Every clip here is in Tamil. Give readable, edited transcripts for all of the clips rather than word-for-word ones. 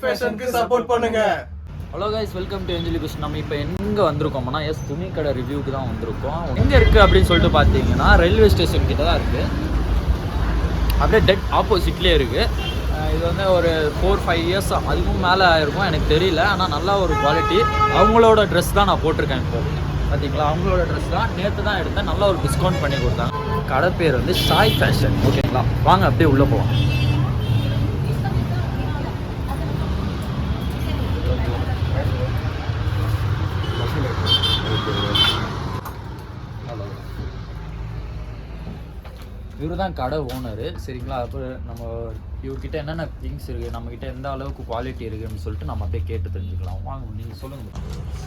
ஃபேஷனுக்கு சப்போர்ட் பண்ணுங்க. Hello guys, welcome to Angelication. நம்ம இப்போ எங்கே வந்திருக்கோம்னா துணி கடை ரிவ்யூக்கு தான் வந்திருக்கோம். எங்கே இருக்குது அப்படின்னு சொல்லிட்டு பார்த்தீங்கன்னா ரயில்வே ஸ்டேஷன் கிட்ட தான் இருக்குது. அப்படியே டெட் ஆப்போசிட்லேயே இருக்குது. இது வந்து ஒரு 4-5 இயர்ஸ் அதுக்கும் மேலே ஆயிருக்கும், எனக்கு தெரியல. ஆனால் நல்லா ஒரு குவாலிட்டி. அவங்களோட ட்ரெஸ் தான் நான் போட்டிருக்கேன். இப்போ பார்த்தீங்களா, அவங்களோட ட்ரெஸ் தான் நேற்று தான் எடுத்தேன். நல்லா ஒரு டிஸ்கவுண்ட் பண்ணி கொடுத்தாங்க. கடை பேர் வந்து சாய் ஃபேஷன். ஓகேங்களா, வாங்க அப்படியே உள்ளே போவோம். இவரு தான் கடை ஓனரு, சரிங்களா. அப்போ நம்ம இவர்கிட்ட என்னென்ன திங்ஸ் இருக்குது, நம்மக்கிட்ட எந்த அளவுக்கு குவாலிட்டி இருக்குதுன்னு சொல்லிட்டு நம்ம அப்படியே கேட்டு தெரிஞ்சுக்கலாம். வாங்க, நீங்கள் சொல்லுங்கள்.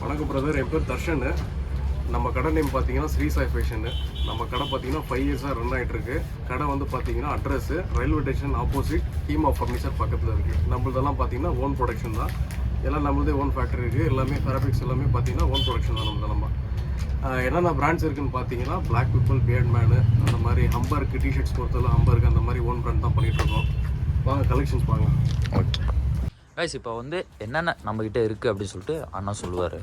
வணக்கம் பிரதர், என் பேர் தர்ஷன். நம்ம கடை நேம் பார்த்தீங்கன்னா ஸ்ரீ சாய் ஃபேஷனு. நம்ம கடை பார்த்தீங்கன்னா 5 இயர்ஸாக ரன் ஆகிட்டு இருக்கு. கடை வந்து பார்த்தீங்கன்னா address railway station opposite Hima furniture பக்கத்தில் இருக்குது. நம்மளதெல்லாம் பார்த்தீங்கன்னா ஓன் ப்ரொடக்ஷன் தான். எல்லாம் நம்மளதே ஓன் ஃபேக்ட்ரி இருக்குது. எல்லாமே ஃபேப்ரிக்ஸ் எல்லாமே பார்த்தீங்கன்னா ஓன் ப்ரொடக்ஷன் தான் நம்ம. என்னென்ன பிராண்ட்ஸ் இருக்குன்னு பார்த்தீங்கன்னா பிளாக் பீப்புள், பியர்ட் மேனு, அந்த மாதிரி ஹம்பருக்கு, டிஷர்ட்ஸ் பொறுத்தவரை ஹம்பருக்கு அந்த மாதிரி ஓன் பிராண்ட் தான் பண்ணிகிட்டு இருக்கோம். வாங்க கலெக்ஷன்ஸ் வாங்க. ஓகே கைஸ், இப்போ வந்து என்னென்ன நம்மக்கிட்ட இருக்குது அப்படின்னு சொல்லிட்டு அண்ணா சொல்லுவார்.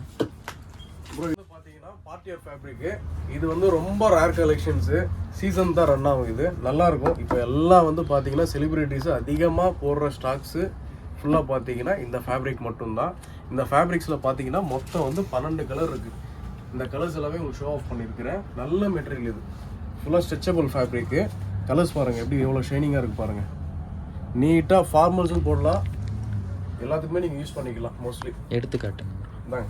ப்ரோ, இது பார்த்தீங்கன்னா பார்ட்டியர் ஃபேப்ரிக்கு. இது வந்து ரொம்ப ரேர் கலெக்ஷன்ஸு. சீசன் தான் ரன் ஆகும். இது நல்லாயிருக்கும். இப்போ எல்லாம் வந்து பார்த்தீங்கன்னா செலிப்ரிட்டிஸு அதிகமாக போடுற ஸ்டாக்ஸு ஃபுல்லாக பார்த்தீங்கன்னா இந்த ஃபேப்ரிக் மட்டும்தான். இந்த ஃபேப்ரிக்ஸில் பார்த்தீங்கன்னா மொத்தம் வந்து 12 கலர் இருக்குது. இந்த கலர்ஸ் எல்லாமே உங்களுக்கு ஷோ ஆஃப் பண்ணியிருக்கிறேன். நல்ல மெட்டீரியல் இது. ஃபுல்லாக ஸ்ட்ரெச்சபிள் ஃபேப்ரிக்கு. கலர்ஸ் பாருங்கள் எப்படி எவ்வளோ ஷைனிங்காக இருக்குது பாருங்கள். நீட்டாக ஃபார்மல்ஸும் போடலாம், எல்லாத்துக்குமே நீங்கள் யூஸ் பண்ணிக்கலாம். மோஸ்ட்லி எடுத்துக்காட்டுங்க தாங்க.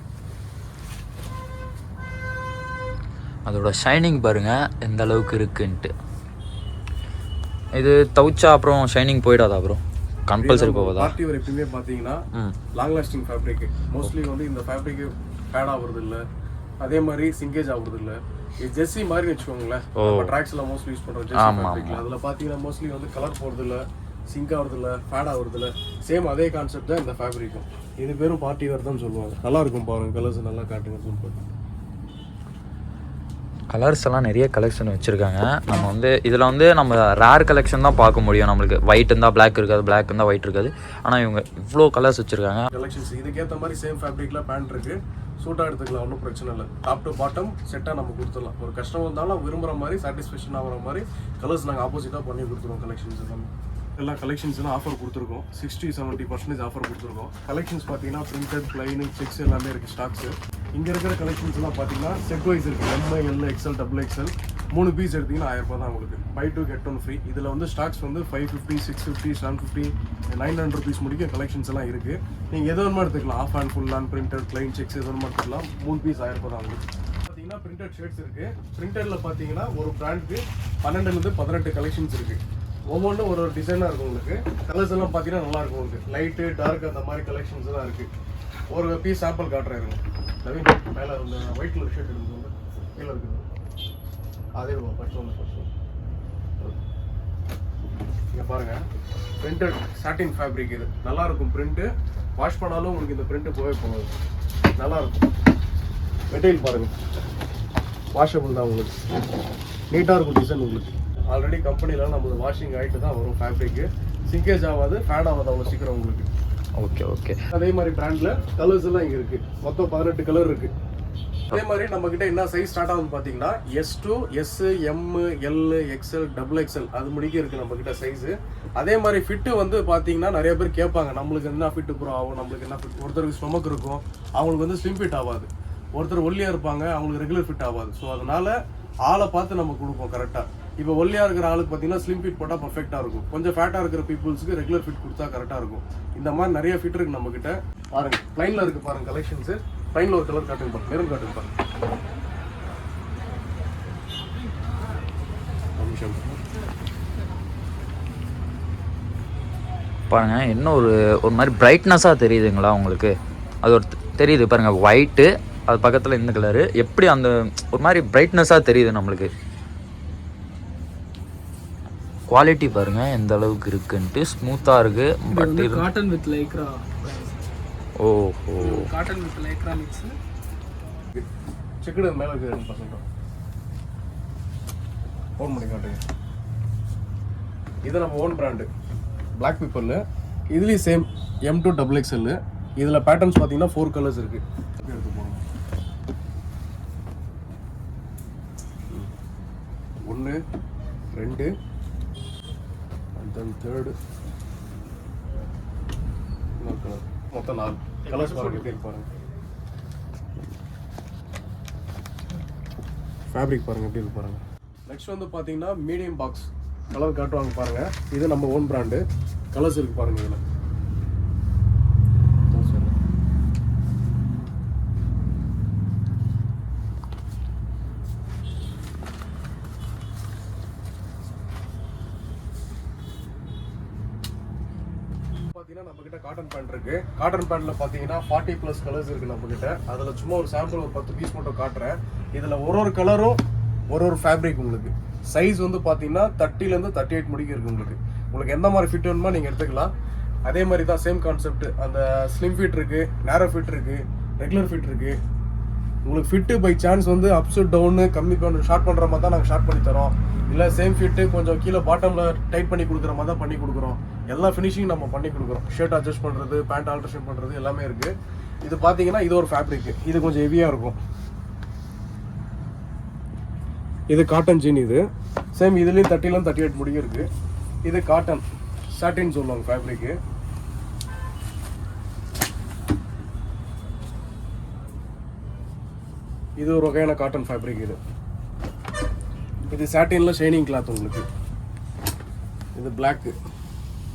அதோட ஷைனிங் பாருங்கள் எந்த அளவுக்கு இருக்குன்ட்டு. இது தவுச்சா அப்புறம் ஷைனிங் போயிடாதா ப்ரோ? கம்பல்சரி போகுதா? பார்ட்டி வேர் எப்பயுமே பார்த்தீங்கன்னா லாங் லாஸ்டிங் ஃபேப்ரிக். மோஸ்ட்லி வந்து இந்த ஃபேப்ரிக் ஃபேட் ஆகுறது இல்லை, அதே மாதிரி சிங்கேஜ் ஆகுறது இல்லை. இது ஜெர்சி மாதிரி வச்சுக்கோங்களேன். நம்ம ட்ராக்ஸ்ல மோஸ்ட்லி யூஸ் பண்ணுறோம் ஜெர்சி ஃபேப்ரிக்ல. அதில் பார்த்தீங்கன்னா மோஸ்ட்லி வந்து கலர் போகிறது இல்லை, சிங்க் ஆகுறது இல்லை, ஃபேட் ஆகுறது இல்லை. சேம் அதே கான்செப்ட் தான் இந்த ஃபேப்ரிக்கும். இது பேரும் பார்ட்டி வேர் தான் சொல்லுவாங்க. நல்லா இருக்கும் பாருங்க. கலர்ஸ் நல்லா காட்டுங்க. சூப்பர் கலர்ஸ் எல்லாம் நிறைய கலெக்ஷன் வச்சுருக்காங்க. நம்ம வந்து இதில் வந்து நம்ம ரேர் கலெக்ஷன் தான் பார்க்க முடியும். நம்மளுக்கு ஒயிட் இருந்தால் பிளாக் இருக்காது, பிளாக் இருந்தால் ஒயிட் இருக்காது. ஆனால் இவங்க இவ்வளோ கலர்ஸ் வச்சுருக்காங்க. கலெக்ஷன்ஸ் இதுக்கேற்ற மாதிரி சேம் ஃபேப்ரிக்கில் பேண்ட் இருக்குது. சூட்டாக எடுத்துக்கலாம், ஒன்றும் பிரச்சனை இல்லை. டாப் டு பாட்டம் செட்டாக நம்ம கொடுத்துடலாம். ஒரு கஸ்டமர் இருந்தாலும் விரும்புகிற மாதிரி, சாட்டிஸ்ஃபேக்ஷன் ஆகிற மாதிரி கலர்ஸ் நாங்கள் ஆப்போசிட்டாக பண்ணி கொடுத்துருவோம். கலெக்ஷன்ஸ் எல்லாமே எல்லா கலெக்ஷன்ஸ்லாம் ஆஃபர் கொடுத்துருக்கோம். 60-70% ஆஃபர் கொடுத்துருக்கோம். கலெக்ஷன்ஸ் பார்த்தீங்கன்னா பிரிண்டட், பிளைனு, செக்ஸ் எல்லாமே இருக்குது ஸ்டாக்ஸு. இங்கே இருக்கிற கலெக்ஷன்ஸ்லாம் பார்த்தீங்கன்னா செட் வைஸ் இருக்குது. M, L, XL, XXL 3 piece எடுத்திங்கன்னா 1000 ரூபா தான் உங்களுக்கு. 5 2 get 1 ஃப்ரீ. இதில் வந்து ஸ்டாக்ஸ் வந்து 550, 650, 750, 900 ருபீஸ் முடிக்க கலெக்ஷன்ஸ் எல்லாம் இருக்குது. நீங்கள் எது வேணுமா எடுத்துக்கலாம். Half and full and printed, plain, checks எது வேணுமா எடுத்துக்கலாம். 3 பீஸ் 1000 ரூபா தான் உங்களுக்கு. பார்த்தீங்கன்னா பிரிண்டட் ஷர்ட்ஸ் இருக்குது. பிரிண்டடில் பார்த்தீங்கன்னா ஒரு பிராண்டுக்கு 12 - 18 கலெக்ஷன்ஸ் இருக்குது. ஒவ்வொன்றும் ஒரு டிசைனாக இருக்கும் உங்களுக்கு. கலர்ஸ் எல்லாம் பார்த்தீங்கன்னா நல்லாயிருக்கும் உங்களுக்கு. லைட்டு, டார்க் அந்த மாதிரி கலெக்ஷன்ஸ் தான் இருக்குது. ஒரு பீஸ் சாம்பிள் காட்டுறாருங்க. நவீன் மேலே அந்த ஒயிட் கலர் ஷர்ட் இருக்குது, கீழே இருக்குது. அதே ஃபர்ஸ்ட் ஒன்று இங்கே பாருங்கள். பிரிண்டட் சாட்டின் ஃபேப்ரிக். இது நல்லாயிருக்கும். பிரிண்ட்டு வாஷ் பண்ணாலும் உங்களுக்கு இந்த பிரிண்ட்டு போகவே போகாது. நல்லாயிருக்கும். மெட்டீரியல் பாருங்கள், வாஷபிள் தான் உங்களுக்கு. நீட்டாக இருக்கும் டிசைன் உங்களுக்கு. ஆல்ரெடி கம்பெனியில் நம்மளுக்கு வாஷிங் ஆகிட்டு தான் வரும் ஃபேப்ரிக்கு. சிங்கேஜ் ஆகாது, ஃபேட் ஆகாது அவ்வளோ சீக்கிரம் உங்களுக்கு. Okay okay. அதே மாதிரி பிராண்டில் கலர்ஸ் எல்லாம் இங்கே இருக்குது. மொத்தம் 18 கலர் இருக்குது. அதே மாதிரி நம்மக்கிட்ட என்ன சைஸ் ஸ்டார்ட் ஆகுதுன்னு பார்த்தீங்கன்னா S2, S, M, L, XL, XXL அது முடிக்க இருக்குது நம்மக்கிட்ட சைஸு. அதே மாதிரி ஃபிட்டு வந்து பார்த்தீங்கன்னா நிறைய பேர் கேட்பாங்க, நம்மளுக்கு என்ன ஃபிட்டு ப்ரோ ஆகும், நம்மளுக்கு என்ன ஃபிட். ஒருத்தருக்கு ஸ்டொமக் இருக்கும், அவங்களுக்கு வந்து ஸ்லிம் ஃபிட் ஆகாது. ஒருத்தர் ஒல்லியாக இருப்பாங்க, அவங்களுக்கு ரெகுலர் ஃபிட் ஆகாது. ஸோ அதனால் ஆளை பார்த்து நம்ம கொடுப்போம் கரெக்டாக. இப்போ ஒல்லியாக இருக்கிற ஆளுக்கு பார்த்தீங்கன்னா ஸ்லிம் ஃபிட் போட்டால் பர்ஃபெக்டாக இருக்கும். கொஞ்சம் ஃபேட்டாக இருக்கிற பீப்புள்ஸுக்கு ரெகுலர் ஃபிட் கொடுத்தா கரெக்டாக இருக்கும். இந்த மாதிரி நிறைய ஃபிட் இருக்குது நம்மக்கிட்ட. பாருங்கள், ப்ளைனில் இருக்குது பாருங்கள் கலெக்ஷன்ஸு. ப்ளைனில் ஒரு கலர் காட்டுங்க பாருங்க, மெரூன் காட்டுங்க பாருங்க. பாருங்க, இன்னும் ஒரு மாதிரி பிரைட்னஸாக தெரியுதுங்களா உங்களுக்கு? அது ஒரு தெரியுது பாருங்கள், ஒயிட்டு, அது பக்கத்தில் இந்த கலரு. எப்படி அந்த ஒரு மாதிரி பிரைட்னஸாக தெரியுது நம்மளுக்கு. குவாலிட்டி பாருங்க எந்த அளவுக்கு இருக்குன்ட்டு. ஸ்மூத்தாக இருக்கு. But cotton with lycra. ஓஹோ, cotton with lycra mix. Checked மேலே இருக்கு 2%. ஓன் பண்ணி காட்டுங்க. இது நம்ம ஓன் பிராண்டு பிளாக் பீப்புள். இதுலேயும் சேம் M2 XXL. இதில் பேட்டர்ன்ஸ் பார்த்தீங்கன்னா 4 கலர்ஸ் இருக்குது. எடுத்து போகணும். 1 2 and then 3rd இன்னொரு கலர். மொத்தம் 4 கலர்ஸ் பாருங்க எப்படி இருக்கு பாருங்க. ஃபேப்ரிக் பாருங்க எப்படி இருக்கு பாருங்க. நெக்ஸ்ட் வந்து பார்த்தீங்கன்னா மீடியம் பாக்ஸ் கலர் காட்டுவாங்க பாருங்க. இது நம்ம ஓன் பிராண்டு. கலர்ஸ் இருக்கு பாருங்க இதில். நம்ம கிட்ட காட்டன் பேண்ட் இருக்கு. காட்டன் பேண்ட்ல பாத்தீங்கன்னா 40+ கலர்ஸ் இருக்கு நம்ம கிட்ட. அதுல சும்மா ஒரு சாம்பிள் ஒரு 10 பீஸ் மட்டும் காட்டுறேன். இதுல ஒரு கலரும் ஒரு ஃபேப்ரிக் உங்களுக்கு. சைஸ் வந்து பாத்தீங்கன்னா 30ல இருந்து 38 முடிக்க இருக்கு உங்களுக்கு. உங்களுக்கு எந்த மாதிரி ஃபிட் வேணுமோ நீங்க எடுத்துக்கலாம். அதே மாதிரி தான் சேம் கான்செப்ட். அந்த ஸ்லிம் ஃபிட் இருக்கு, நேரோ ஃபிட் இருக்கு, ரெகுலர் ஃபிட் இருக்கு. உங்களுக்கு ஃபிட்டு பை சான்ஸ் வந்து அப்ஸ் டவுனு கம்மி பண்ணி ஷார்ட் பண்ணுற மாதிரி தான் நாங்கள் ஷார்ட் பண்ணி தரோம். இல்லை சேம் ஃபிட்டு கொஞ்சம் கீழே பாட்டமில் டைட் பண்ணி கொடுக்குற மாதிரி தான் பண்ணி கொடுக்குறோம். எல்லா ஃபினிஷிங் நம்ம பண்ணி கொடுக்குறோம். ஷர்ட் அட்ஜஸ்ட் பண்ணுறது, பேண்ட் ஆல்ட்ரேஷன் பண்ணுறது எல்லாமே இருக்குது. இது பார்த்தீங்கன்னா இது ஒரு ஃபேப்ரிக். இது கொஞ்சம் ஹெவியாக இருக்கும். இது காட்டன் ஜீன். இது சேம் இதுலேயும் 30லேருந்து 38 முடியும் இருக்குது. இது காட்டன் சாட்டின் சொல்லுவாங்க ஃபேப்ரிக்கு. இது ஒரு வகையான காட்டன் ஃபேப்ரிக். இது சாட்டின்ல ஷைனிங் கிளாத் உங்களுக்கு. இது பிளாக்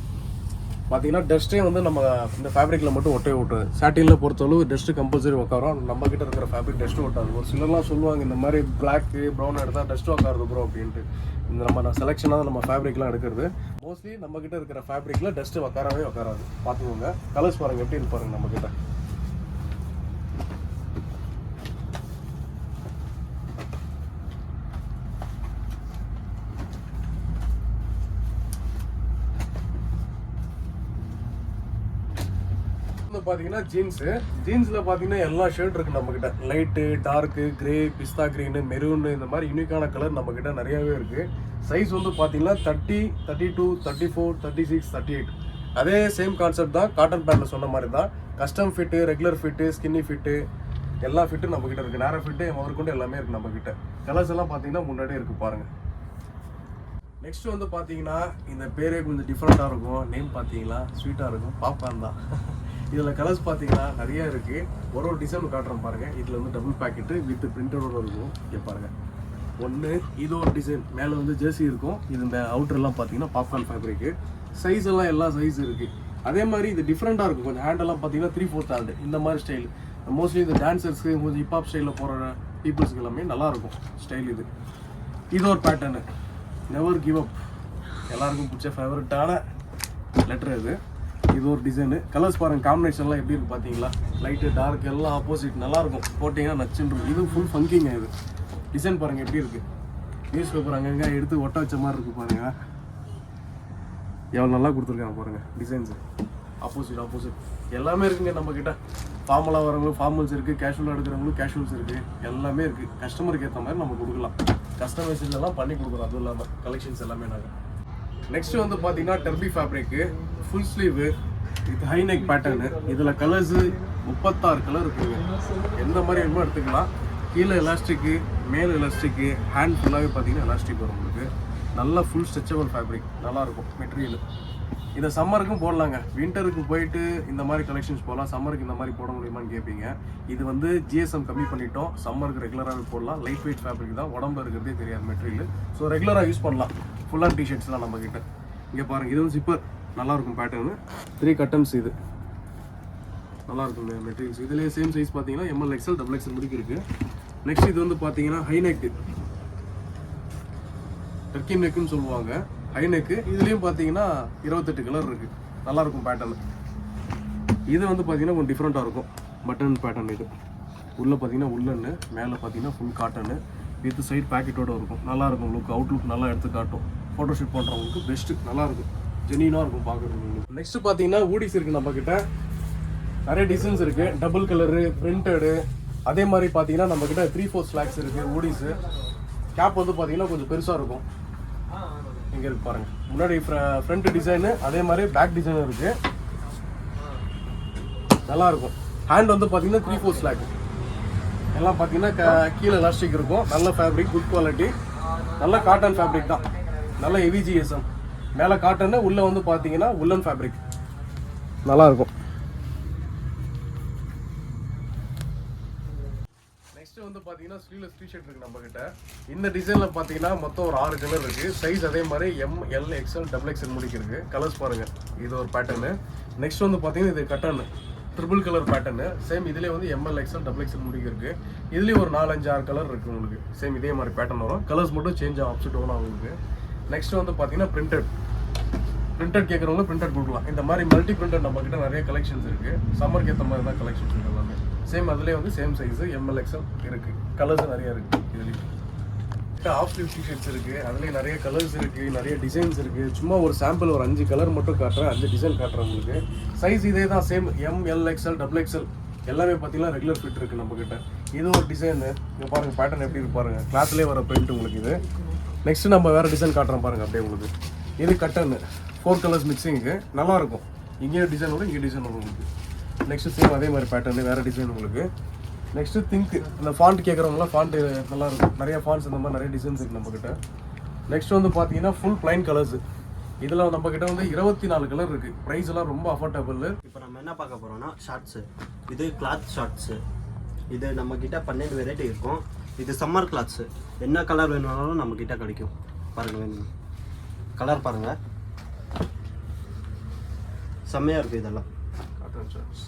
பார்த்தீங்கன்னா டஸ்ட்டே வந்து நம்ம இந்த ஃபேப்ரிக்ல மட்டும் ஒட்டே ஓட்டாது. சாட்டின்ல பொறுத்தளவு டஸ்ட் கம்பல்சரி உட்காரும். நம்ம கிட்ட இருக்கிற ஃபேப்ரிக் டஸ்ட் ஒட்டாது. ஒரு சிலர்லாம் சொல்லுவாங்க இந்த மாதிரி பிளாக் ப்ரௌன் எடுத்தால் டஸ்ட் உட்காருது ப்ரோ அப்படின்ட்டு. இந்த நம்ம செலெக்ஷனாக நம்ம ஃபேப்ரிக்லாம் எடுக்கிறது. மோஸ்ட்லி நம்ம கிட்ட இருக்கிற ஃபேப்ரிக்ல டஸ்ட் உட்காரவே உட்காராது. பார்த்துக்கோங்க. கலர்ஸ் பாருங்க எப்படி இருக்கு பாருங்க நம்ம கிட்ட. பார்த்தீங்கன்னா ஜீன்ஸில் பார்த்தீங்கன்னா எல்லா ஷர்ட் இருக்குது நம்மக்கிட்ட. லைட்டு, டார்க்கு, கிரே, பிஸ்தா க்ரீனு, மெரூனு, இந்த மாதிரி யூனிக்கான கலர் நம்மக்கிட்ட நிறையாவே இருக்குது. சைஸ் வந்து பார்த்தீங்கன்னா 30, 32, 34, 36, 38. அதே சேம் கான்செப்ட் தான் காட்டன் பேண்ட்டில் சொன்ன மாதிரி தான். Custom fit, regular fit, skinny fit எல்லா ஃபிட்டும் நம்மக்கிட்ட இருக்குது. நேரோ ஃபிட்டு முதற்கொண்டு எல்லாமே இருக்குது நம்மக்கிட்ட. கலர்ஸ் எல்லாம் பார்த்தீங்கன்னா முன்னாடியே இருக்குது பாருங்கள். நெக்ஸ்ட் வந்து பார்த்தீங்கன்னா இந்த பேரே கொஞ்சம் டிஃப்ரெண்ட்டாக இருக்கும். நேம் பார்த்தீங்களா ஸ்வீட்டாக இருக்கும். பாப்கார்ன் தான். இதில் கலர்ஸ் பார்த்தீங்கன்னா நிறைய இருக்குது. ஒரு டிசைன் காட்டுறோம் பாருங்கள். இதில் வந்து டபுள் பேக்கெட்டு வித் பிரிண்டரோட இருக்கும். இங்கே பாருங்கள். ஒன்று இது ஒரு டிசைன். மேலே வந்து ஜெர்சி இருக்கும். இது இந்த அவுட்டர்லாம் பார்த்தீங்கன்னா பாப்கார்ன் ஃபேப்ரிக்கு. சைஸ் எல்லாம் எல்லா சைஸ் இருக்குது. அதே மாதிரி இது டிஃப்ரெண்ட்டாக இருக்கும். கொஞ்சம் ஹேண்டெல்லாம் பார்த்தீங்கன்னா 3/4 ஹேண்டு இந்த மாதிரி ஸ்டைல். மோஸ்ட்லி இந்த டான்சர்ஸ்க்கு கொஞ்சம் ஹிப்ஹாப் ஸ்டைலில் போகிற பீப்புள்ஸ்க்கு எல்லாமே நல்லாயிருக்கும் ஸ்டைல் இது. இது ஒரு பேட்டர்னு. நெவர் கிவ் அப் எல்லாருக்கும் பிடிச்ச ஃபேவரட்டான லெட்டர் இது. இது ஒரு டிசைனு. கலர்ஸ் பாருங்கள். காம்பினேஷன்லாம் எப்படி இருக்குது பார்த்தீங்களா? லைட்டு, டார்க் எல்லாம் ஆப்போசிட் நல்லாயிருக்கும். போட்டிங்கன்னா நச்சுன்னு. இது ஃபுல் ஃபங்கிங்க. இது டிசைன் பாருங்கள் எப்படி இருக்குது. நியூஸ் பேப்பர் அங்கங்கே எடுத்து ஒட்ட வச்ச மாதிரி இருக்குது பாருங்கள். எவ்வளோ நல்லா கொடுத்துருக்காங்க பாருங்கள். டிசைன்ஸு ஆப்போசிட் எல்லாமே இருக்குங்க நம்மக்கிட்ட. ஃபார்மலாக வரவங்களுக்கு ஃபார்மல்ஸ் இருக்குது, கேஷுவலாக எடுக்கிறவங்களுக்கு கேஷுவல்ஸ் இருக்குது. எல்லாமே இருக்குது. கஸ்டமருக்கு ஏற்ற மாதிரி நம்ம கொடுக்கலாம். கஸ்டமைசேஷன்லாம் பண்ணி கொடுக்குறோம். அதுவும் இல்லாமல் கலெக்ஷன்ஸ் எல்லாமே நாங்கள். நெக்ஸ்ட் வந்து பார்த்தீங்கன்னா டர்பி ஃபேப்ரிக்கு, ஃபுல் ஸ்லீவு, இது ஹை நெக் பேட்டர்னு. இதில் கலர்ஸு 36 கலர் இருக்குங்க. எந்த மாதிரி வேணுமோ எடுத்துக்கலாம். கீழே எலாஸ்டிக்கு, மேலே எலாஸ்டிக்கு, ஹேண்ட் ஃபுல்லாகவே பார்த்தீங்கன்னா எலாஸ்டிக் வரும் உங்களுக்கு. நல்லா ஃபுல் ஸ்ட்ரெச்சபிள் ஃபேப்ரிக். நல்லாயிருக்கும் மெட்டீரியல். இதை சம்மருக்கும் போடலாங்க. வின்டருக்கு போயிட்டு இந்த மாதிரி கலெக்ஷன்ஸ் போடலாம். சம்மருக்கு இந்த மாதிரி போட முடியுமான்னு கேட்பீங்க. இது வந்து ஜிஎஸ்எம் கம்மி பண்ணிட்டோம். சம்மருக்கு ரெகுலராகவே போடலாம். லைட் வெயிட் ஃபேப்ரிக் தான். உடம்புல இருக்கிறதே தெரியாது மெட்டீரியல். ஸோ ரெகுலராக யூஸ் பண்ணலாம். ஃபுல் அண்ட் டிஷர்ட்ஸ்லாம் நம்மக்கிட்ட. இங்கே பாருங்கள். இது வந்து ஜிப்பர் நல்லாயிருக்கும் பேட்டர்னு. 3 கட்டன்ஸ். இது நல்லாயிருக்கும் இந்த மெட்டீரியல்ஸ். இதுலேயே சேம் சைஸ் பார்த்தீங்கன்னா ML, XL, XXL முடிக்கு இருக்குது. நெக்ஸ்ட் இது வந்து பார்த்தீங்கன்னா ஹை நெக்கு, டர்க்கி நெக்குன்னு சொல்லுவாங்க. High neck. இதுலேயும் பார்த்தீங்கன்னா 28 கலர் இருக்குது. நல்லாயிருக்கும் பேட்டர்னு. இது வந்து பார்த்தீங்கன்னா கொஞ்சம் டிஃப்ரெண்ட்டாக இருக்கும். Button pattern. இது உள்ளே பார்த்தீங்கன்னா உள்ளன்னு, மேலே பார்த்தீங்கன்னா ஃபுல் காட்டனு வித் சைட் பேக்கெட்டோடு இருக்கும். நல்லாயிருக்கும். லுக் அவுட்லுக் நல்லா எடுத்து காட்டும். ஃபோட்டோஷூட் பண்ணுறவங்களுக்கு பெஸ்ட்டு. நல்லாயிருக்கும். ஜெனியூனாக இருக்கும் பார்க்குறதுக்கு. நெக்ஸ்ட் பார்த்தீங்கன்னா ஊடிஸ் இருக்குது நம்மக்கிட்ட. நிறைய டிசைன்ஸ் இருக்குது. Double colour, printed. அதே மாதிரி பார்த்தீங்கன்னா நம்மக்கிட்ட 3/4 ஸ்லாக்ஸ் இருக்குது. ஊடிஸு கேப் வந்து பார்த்தீங்கன்னா கொஞ்சம் பெருசாக இருக்கும். இங்கே இருக்கு பாருங்கள். முன்னாடி ஃப்ரண்ட் டிசைனு, அதே மாதிரி பேக் டிசைனும் இருக்குது. நல்லா இருக்கும். ஹேண்ட் வந்து பார்த்தீங்கன்னா 3/4 ஸ்லாக். எல்லாம் பார்த்தீங்கன்னா கீழே எலாஸ்டிக் இருக்கும். நல்ல ஃபேப்ரிக், குட் குவாலிட்டி, நல்ல காட்டன் ஃபேப்ரிக் தான். நல்ல ஹெவி ஜிஎஸ்எம். மேலே காட்டன்னு, உள்ளே வந்து பார்த்தீங்கன்னா உல்லன் ஃபேப்ரிக். நல்லா இருக்கும். நெக்ஸ்ட் வந்து பார்த்தீங்கன்னா ஸ்லீவ்லெஸ் டிஷர்ட் இருக்குது நம்மக்கிட்ட. இந்த டிசைனில் பார்த்தீங்கன்னா மொத்தம் ஒரு 6 கலர் இருக்குது. சைஸ் அதே மாதிரி M, L, XL, XXL முடிக்கு இருக்குது. கலர்ஸ் பாருங்கள். இது ஒரு பேட்டர்னு. நெக்ஸ்ட் வந்து பார்த்தீங்கன்னா இது கட்டன்னு ட்ரிபிள் கலர் பேட்டர்னு. சேம் இதுலேயே வந்து ML, XL, XXL முடிக்கு இருக்குது. இதுலேயும் ஒரு 4-5-6 கலர் இருக்குது உங்களுக்கு. சேம் இதே மாதிரி பேட்டர்ன் வரும். கலர்ஸ் மட்டும் சேஞ்ச் ஆகும், அப்செட் ஆகும் உங்களுக்கு. நெக்ஸ்ட் வந்து பார்த்தீங்கன்னா பிரிண்டட் கேட்குறவங்க பிரிண்டட் கொடுக்கலாம். இந்த மாதிரி மல்டி பிரிண்டட் நம்மக்கிட்ட நிறைய கலெக்ஷன்ஸ் இருக்குது. சம்மருக்கு ஏற்ற மாதிரி தான் கலெக்ஷன்ஸ் இருக்குது எல்லாமே. சேம் அதுலேயே வந்து சேம் சைஸு ML, XL இருக்குது. கலர்ஸ் நிறைய இருக்குது. இதுலேயும் ஆஃப் ஸ்லீவ் டிஷர்ட்ஸ் இருக்குது. அதுலேயே நிறைய கலர்ஸ் இருக்குது, நிறைய டிசைன்ஸ் இருக்குது. சும்மா ஒரு சாம்பிள் ஒரு 5 கலர் மட்டும் காட்டுறேன், 5 டிசைன் காட்டுறேன் உங்களுக்கு. சைஸ் இதே தான், சேம் ML, XL, XXL எல்லாமே பார்த்தீங்கன்னா ரெகுலர் ஃபிட் இருக்குது நம்மக்கிட்ட. இது ஒரு டிசைனு. இங்கே பாருங்கள் பேட்டர்ன் எப்படி இருக்கு பாருங்கள். கிளாத்லேயே வர பிரிண்ட் உங்களுக்கு இது. நெக்ஸ்ட் நம்ம வேறு டிசைன் காட்டுறோம் பாருங்கள் அப்படியே உங்களுக்கு. இது கட்டன்னு 4 கலர்ஸ் மிக்சிங்கு நல்லாயிருக்கும். இங்கேயே டிசைன் வரும், இங்கே டிசைன் வரும் உங்களுக்கு. நெக்ஸ்ட் சேம் அதே மாதிரி பேட்டர்னு வேறு டிசைன் உங்களுக்கு. நெக்ஸ்ட்டு திங்க் இந்த ஃபாண்ட் கேட்குறவங்களாம் ஃபாண்ட்டு நல்லாயிருக்கும். நிறைய ஃபாண்ட்ஸ் இந்த மாதிரி நிறைய டிசைன்ஸ் இருக்குது நம்மக்கிட்ட. நெக்ஸ்ட் வந்து பார்த்தீங்கன்னா ஃபுல் பிளைன் கலர்ஸ். இதில் நம்மக்கிட்ட வந்து 24 கலர் இருக்குது. ப்ரைஸ் எல்லாம் ரொம்ப அஃபோர்டபுள். இப்போ நம்ம என்ன பார்க்க போகிறோம்னா ஷார்ட்ஸு. இது கிளாத் ஷார்ட்ஸு. இது நம்மக்கிட்ட 12 வெரைட்டி இருக்கும். இது சம்மர் கிளாத்ஸு. என்ன கலர் வேணுனாலும் நம்மக்கிட்ட கிடைக்கும். பாருங்கள், வேணும் கலர் பாருங்கள், செம்மையாக இருக்குது. இதெல்லாம் காட்டன் ஷார்ட்ஸ்.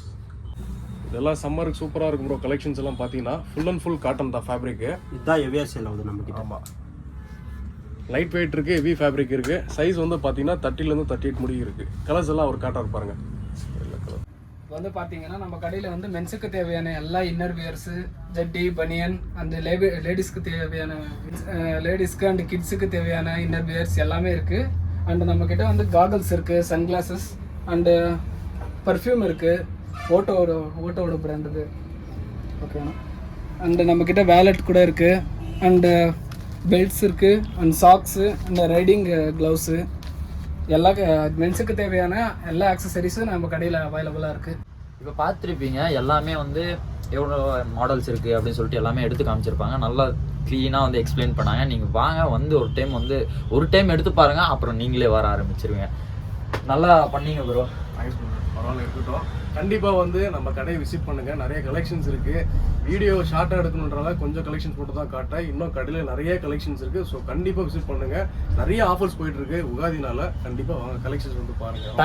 இதெல்லாம் சம்மருக்கு சூப்பராக இருக்கும் ப்ரோ. கலெக்ஷன்ஸ் எல்லாம் பார்த்தீங்கன்னா ஃபுல் அண்ட் ஃபுல் காட்டன் தான் ஃபேப்ரிக்கு. இதுதான் ஹெவியாக சேல் ஆகுது நம்மக்கிட்ட. ஆமாம், லைட் வெயிட் இருக்குது, ஹெவி ஃபேப்ரிக் இருக்குது. சைஸ் வந்து பார்த்தீங்கன்னா 30லேருந்து 38 முடி இருக்குது. கலர்ஸ் எல்லாம் ஒரு காட்டாக பாருங்கள். இப்போ வந்து பார்த்தீங்கன்னா நம்ம கடையில் வந்து மென்ஸுக்கு தேவையான எல்லா இன்னர் வியர்ஸு, ஜட்டி, பனியன், அந்த லேடிஸ்க்கு தேவையான லேடிஸ்க்கு அண்ட் கிட்ஸுக்கு தேவையான இன்னர் வியர்ஸ் எல்லாமே இருக்குது. அண்ட் நம்மக்கிட்ட வந்து காகல்ஸ் இருக்குது, சன்கிளாஸஸ் அண்டு பர்ஃப்யூம் இருக்குது. ஓட்டோவோட பிராண்ட் இது. ஓகேண்ணா. அண்டு நம்மக்கிட்ட வேலட் கூட இருக்குது. அண்டு பெல்ட்ஸ் இருக்குது, and socks, and riding gloves, எல்லா மென்ஸுக்கு தேவையான எல்லா ஆக்சசரிஸும் நம்ம கடையில் அவைலபிளாக இருக்குது. இப்போ பார்த்துருப்பீங்க எல்லாமே வந்து எவ்வளோ மாடல்ஸ் இருக்குது அப்படின்னு சொல்லிட்டு எல்லாமே எடுத்து காமிச்சிருப்பாங்க. நல்லா க்ளீனாக வந்து எக்ஸ்பிளைன் பண்ணாங்க. நீங்கள் வாங்க வந்து ஒரு டைம் எடுத்து பாருங்கள், அப்புறம் நீங்களே வர ஆரம்பிச்சிருவீங்க. நல்லா பண்ணீங்க ப்ரோ. பரவாயில்ல, இருக்கட்டும். கண்டிப்பாக வந்து நம்ம கடையை விசிட் பண்ணுங்கள். நிறைய கலெக்ஷன்ஸ் இருக்குது. வீடியோ ஷார்ட்டாக எடுக்கணுன்றதால கொஞ்சம் கலெக்ஷன்ஸ் போட்டு தான் காட்டேன். இன்னும் கடையில் நிறைய கலெக்ஷன்ஸ் இருக்குது. ஸோ கண்டிப்பாக விசிட் பண்ணுங்கள். நிறைய ஆஃபர்ஸ் போயிட்டுருக்கு உகாதினால. கண்டிப்பாக வாங்க, கலெக்ஷன்ஸ் வந்து பாருங்கள்.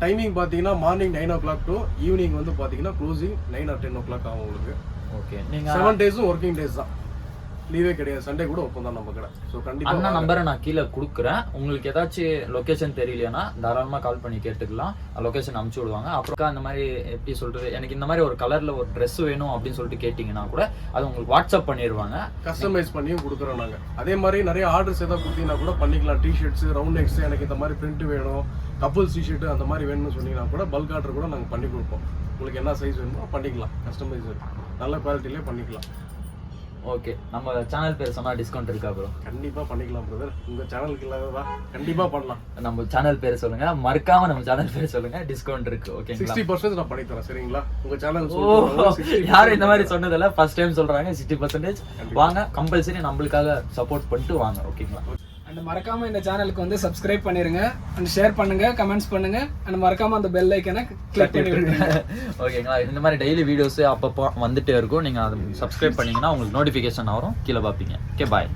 டைமிங் பார்த்தீங்கன்னா மார்னிங் 9 o'clock டு ஈவினிங் வந்து பார்த்தீங்கன்னா க்ளோசிங் 9 or 10 o'clock ஆகும் உங்களுக்கு. ஓகே, நீங்கள் 7 days ஒர்க்கிங் டேஸ் தான், லீவே கிடையாது. சண்டே கூட ஓப்பன் தான் நம்ம கடை. ஸோ கண்டிப்பாக அண்ணா நம்பரை நான் கீழே கொடுக்குறேன். உங்களுக்கு ஏதாச்சும் லொக்கேஷன் தெரியலைன்னா தாராளமாக கால் பண்ணி கேட்டுக்கலாம். லொக்கேஷன் அனுப்பிச்சி விடுவாங்க. அப்புறம் அந்த மாதிரி எப்படி சொல்கிறது, எனக்கு இந்த மாதிரி ஒரு கலரில் ஒரு ட்ரெஸ் வேணும் அப்படின்னு சொல்லிட்டு கேட்டிங்கன்னா கூட அது உங்களுக்கு வாட்ஸ்அப் பண்ணிடுவாங்க. கஸ்டமைஸ் பண்ணியும் கொடுக்குறோம் நாங்கள். அதே மாதிரி நிறைய ஆர்டர்ஸ் எதாவது கொடுத்தீங்கன்னா கூட பண்ணிக்கலாம். டிஷர்ட்ஸு, ரவுண்ட் நெக்ஸ், எனக்கு இந்த மாதிரி பிரிண்ட் வேணும், கப்புள்ஸ் டிஷர்ட்டு அந்த மாதிரி வேணும்னு சொன்னீங்கன்னா கூட பல்க் ஆர்டர் கூட நாங்கள் பண்ணி கொடுப்போம். உங்களுக்கு என்ன சைஸ் வேணுமோ பண்ணிக்கலாம். கஸ்டமைஸ் நல்ல குவாலிட்டிலே பண்ணிக்கலாம். ஓகே, நம்ம சேனல் பேர் சொன்னால் டிஸ்கவுண்ட் இருக்கா ப்ரோ? கண்டிப்பாக பண்ணிக்கலாம் பிரதர். உங்கள் சேனலுக்கு இல்லாததா கண்டிப்பாக பண்ணலாம். நம்ம சேனல் பேர் சொல்லுங்கள், மறக்காமல் நம்ம சேனல் பேர் சொல்லுங்கள், டிஸ்கவுண்ட் இருக்குது. ஓகே, 60% நான் பண்ணி தரேன். சரிங்களா? உங்கள் சேனல் யாரும் இந்த மாதிரி சொன்னதில்ல, ஃபர்ஸ்ட் டைம் சொல்கிறாங்க. 60% வாங்க, கம்பல்சரி நம்மளுக்காக சப்போர்ட் பண்ணிட்டு வாங்க. ஓகேங்களா? அண்ட் மறக்காம இந்த சேனலுக்கு வந்து சப்ஸ்கிரைப் பண்ணிருங்க, அண்ட் ஷேர் பண்ணுங்க, கமெண்ட்ஸ் பண்ணுங்க, அண்ட் மறக்காம அந்த பெல் ஐக்கனை கிளிக் பண்ணி விடுங்க. ஓகேங்களா? இந்த மாதிரி டெய்லி வீடியோஸ் அப்பப்போ வந்துட்டே இருக்கும். நீங்கள் அதை சப்ஸ்கிரைப் பண்ணீங்கன்னா உங்களுக்கு நோட்டிஃபிகேஷன் வரும், கீழே பார்ப்பீங்க. ஓகே, பாய்.